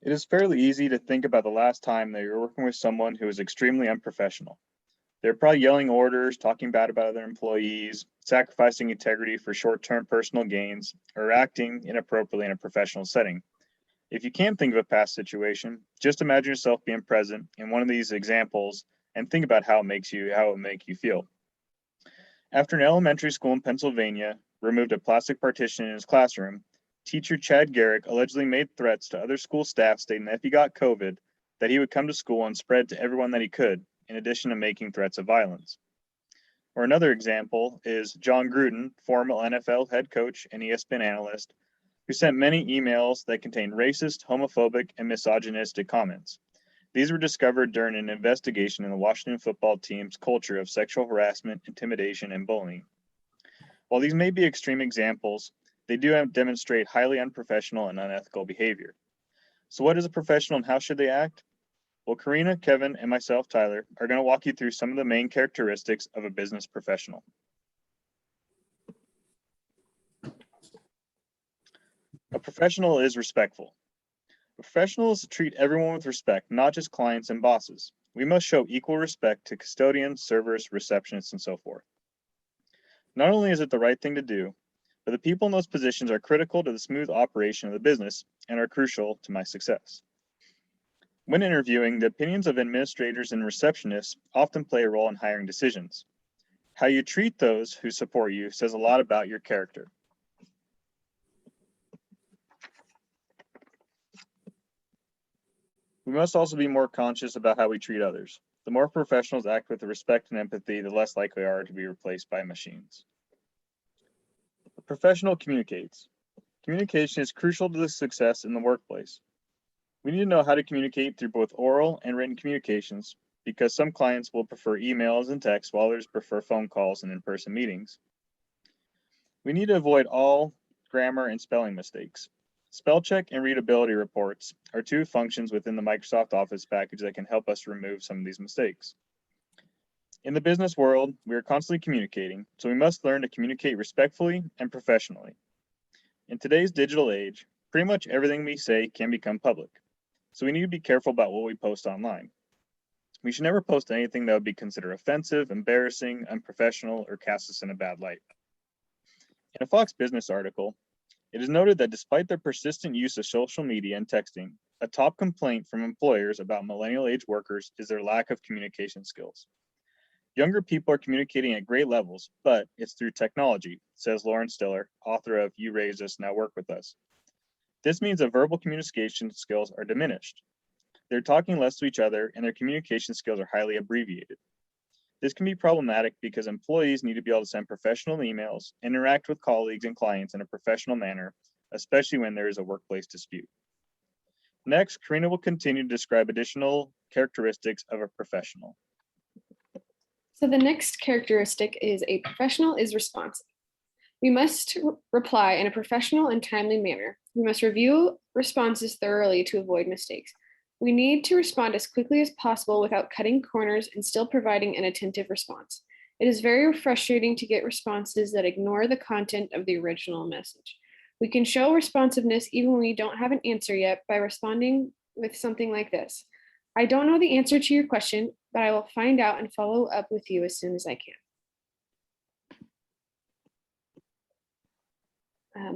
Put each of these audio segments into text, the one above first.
It is fairly easy to think about the last time that you're working with someone who is extremely unprofessional. They're probably yelling orders, talking bad about other employees, sacrificing integrity for short-term personal gains, or acting inappropriately in a professional setting. If you can't think of a past situation, just imagine yourself being present in one of these examples and think about how it would make you feel. After an elementary school in Pennsylvania removed a plastic partition in his classroom, teacher Chad Garrick allegedly made threats to other school staff stating that if he got COVID, that he would come to school and spread to everyone that he could, in addition to making threats of violence. Or another example is John Gruden, former NFL head coach and ESPN analyst, who sent many emails that contained racist, homophobic, and misogynistic comments. These were discovered during an investigation in the Washington football team's culture of sexual harassment, intimidation, and bullying. While these may be extreme examples, they do demonstrate highly unprofessional and unethical behavior. So what is a professional and how should they act? Well, Karina, Kevin, and myself, Tyler, are going to walk you through some of the main characteristics of a business professional. A professional is respectful. Professionals treat everyone with respect, not just clients and bosses. We must show equal respect to custodians, servers, receptionists, and so forth. Not only is it the right thing to do, but the people in those positions are critical to the smooth operation of the business and are crucial to my success. When interviewing, the opinions of administrators and receptionists often play a role in hiring decisions. How you treat those who support you says a lot about your character. We must also be more conscious about how we treat others. The more professionals act with respect and empathy, the less likely they are to be replaced by machines. A professional communicates. Communication is crucial to the success in the workplace. We need to know how to communicate through both oral and written communications because some clients will prefer emails and texts while others prefer phone calls and in-person meetings. We need to avoid all grammar and spelling mistakes. Spell check and readability reports are two functions within the Microsoft Office package that can help us remove some of these mistakes. In the business world, we are constantly communicating, so we must learn to communicate respectfully and professionally. In today's digital age, pretty much everything we say can become public, so we need to be careful about what we post online. We should never post anything that would be considered offensive, embarrassing, unprofessional, or cast us in a bad light. In a Fox Business article, it is noted that despite their persistent use of social media and texting, a top complaint from employers about millennial age workers is their lack of communication skills. Younger people are communicating at great levels, but it's through technology, says Lauren Stiller, author of You Raised Us, Now Work With Us. This means that verbal communication skills are diminished. They're talking less to each other and their communication skills are highly abbreviated. This can be problematic because employees need to be able to send professional emails, interact with colleagues and clients in a professional manner, especially when there is a workplace dispute. Next, Karina will continue to describe additional characteristics of a professional. So the next characteristic is a professional is responsive. We must reply in a professional and timely manner. We must review responses thoroughly to avoid mistakes. We need to respond as quickly as possible without cutting corners and still providing an attentive response. It is very frustrating to get responses that ignore the content of the original message. We can show responsiveness even when we don't have an answer yet by responding with something like this. I don't know the answer to your question, but I will find out and follow up with you as soon as I can.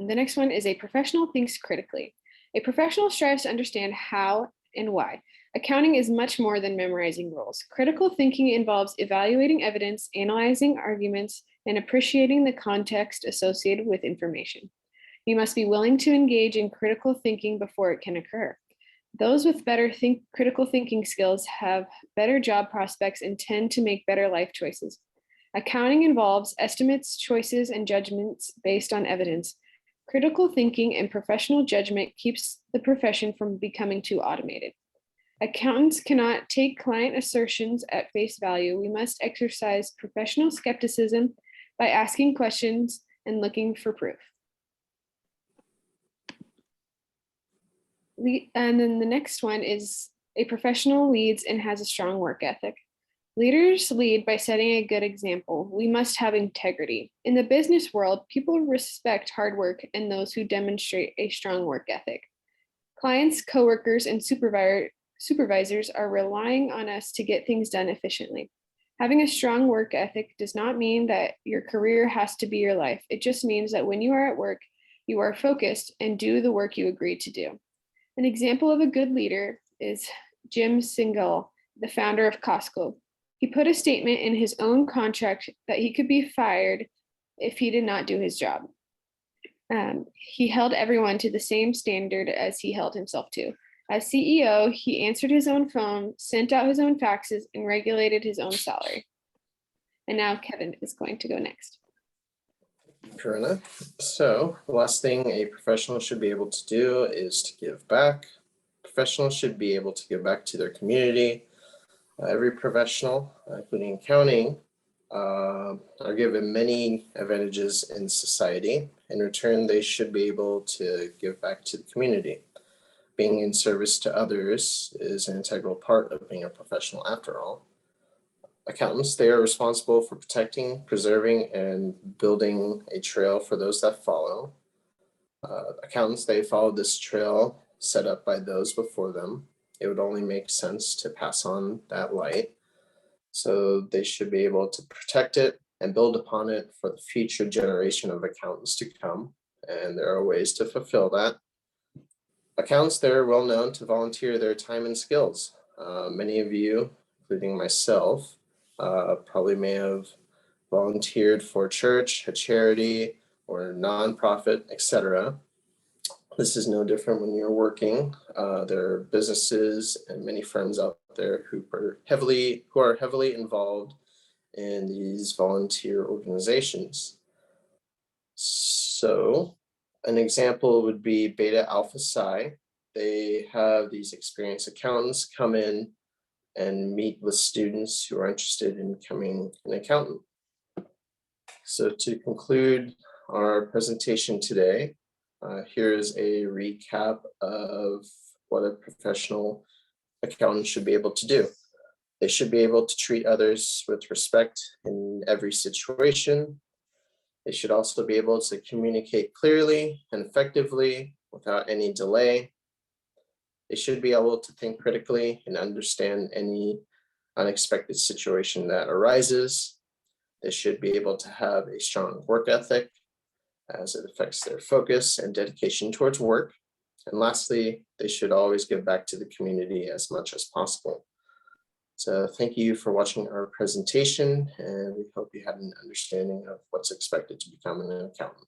The next one is a professional thinks critically. A professional strives to understand how and why. Accounting is much more than memorizing rules. Critical thinking involves evaluating evidence, analyzing arguments, and appreciating the context associated with information. You must be willing to engage in critical thinking before it can occur. Those with better critical thinking skills have better job prospects and tend to make better life choices. Accounting involves estimates, choices, and judgments based on evidence. Critical thinking and professional judgment keeps the profession from becoming too automated. Accountants cannot take client assertions at face value. We must exercise professional skepticism by asking questions and looking for proof. And then the next one is a professional leads and has a strong work ethic. Leaders lead by setting a good example. We must have integrity. In the business world, people respect hard work and those who demonstrate a strong work ethic. Clients, coworkers, and supervisors are relying on us to get things done efficiently. Having a strong work ethic does not mean that your career has to be your life. It just means that when you are at work, you are focused and do the work you agreed to do. An example of a good leader is Jim Singal, the founder of Costco. He put a statement in his own contract that he could be fired if he did not do his job. He held everyone to the same standard as he held himself to. As CEO, he answered his own phone, sent out his own faxes, and regulated his own salary. And now Kevin is going to go next. Corinna. So the last thing a professional should be able to do is to give back. Professionals should be able to give back to their community. Every professional, including accounting, are given many advantages in society. In return, they should be able to give back to the community. Being in service to others is an integral part of being a professional after all. Accountants, they are responsible for protecting, preserving, and building a trail for those that follow. Accountants, they follow this trail set up by those before them. It would only make sense to pass on that light. So they should be able to protect it and build upon it for the future generation of accountants to come. And there are ways to fulfill that. Accountants, they're well known to volunteer their time and skills. Many of you, including myself, probably may have volunteered for church, a charity, or nonprofit, etc. This is no different when you're working. There are businesses and many firms out there who are heavily involved in these volunteer organizations. So an example would be Beta Alpha Psi. They have these experienced accountants come in and meet with students who are interested in becoming an accountant. So to conclude our presentation today, here's a recap of what a professional accountant should be able to do. They should be able to treat others with respect in every situation. They should also be able to communicate clearly and effectively without any delay. They should be able to think critically and understand any unexpected situation that arises. They should be able to have a strong work ethic as it affects their focus and dedication towards work. And lastly, they should always give back to the community as much as possible. So thank you for watching our presentation, and we hope you had an understanding of what's expected to become an accountant.